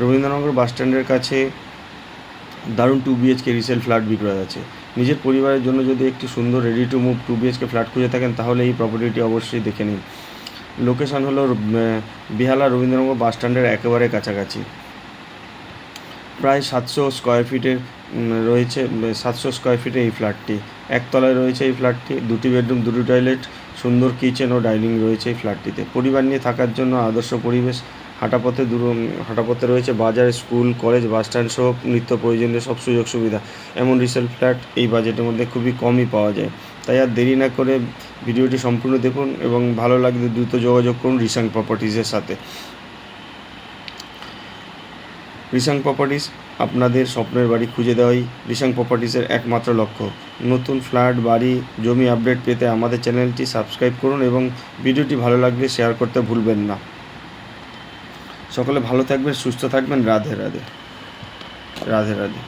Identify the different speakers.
Speaker 1: রবীন্দ্রনগর বাস স্ট্যান্ডের কাছে দারুণ 2 BHK রিসেল ফ্ল্যাট বিক্রয় আছে। নিজের পরিবারের জন্য যদি একটি সুন্দর ready to move 2 BHK flat খুঁজে থাকেন তাহলে এই প্রপার্টিটি অবশ্যই দেখে নিন। লোকেশান হলো বেহালা রবীন্দ্রনগর বাস স্ট্যান্ডের একেবারে কাছাকাছি। প্রায় 700 স্কোয়ার ফিটের রয়েছে 700 স্কোয়ার ফিটে এই ফ্ল্যাটটি। একতলায় রয়েছে এই ফ্ল্যাটটি, 2টি বেডরুম 2টি টয়লেট, সুন্দর কিচেন ও ডাইনিং রয়েছে এই ফ্ল্যাটটিতে। পরিবার নিয়ে থাকার জন্য আদর্শ পরিবেশ। হাঁটাপথে রয়েছে বাজার, স্কুল, কলেজ, বাস স্ট্যান্ড সহ নিত্য প্রয়োজনীয় সব সুযোগ সুবিধা। এমন রিসেল ফ্ল্যাট এই বাজেটের মধ্যে খুবই কমই পাওয়া যায়। তাই আর দেরি না করে ভিডিওটি সম্পূর্ণ দেখুন এবং ভালো লাগলে দ্রুত যোগাযোগ করুন রিসাং প্রপার্টিজের সাথে। রিসাং প্রপার্টিজ আপনাদের স্বপ্নের বাড়ি খুঁজে দেওয়াই রিসাং প্রপার্টিজের একমাত্র লক্ষ্য। নতুন ফ্ল্যাট, বাড়ি, জমি আপডেট পেতে আমাদের চ্যানেলটি সাবস্ক্রাইব করুন এবং ভিডিওটি ভালো লাগলে শেয়ার করতে ভুলবেন না। সকলে ভালো থাকবেন, সুস্থ থাকবেন। রাধে রাধে। রাধে রাধে।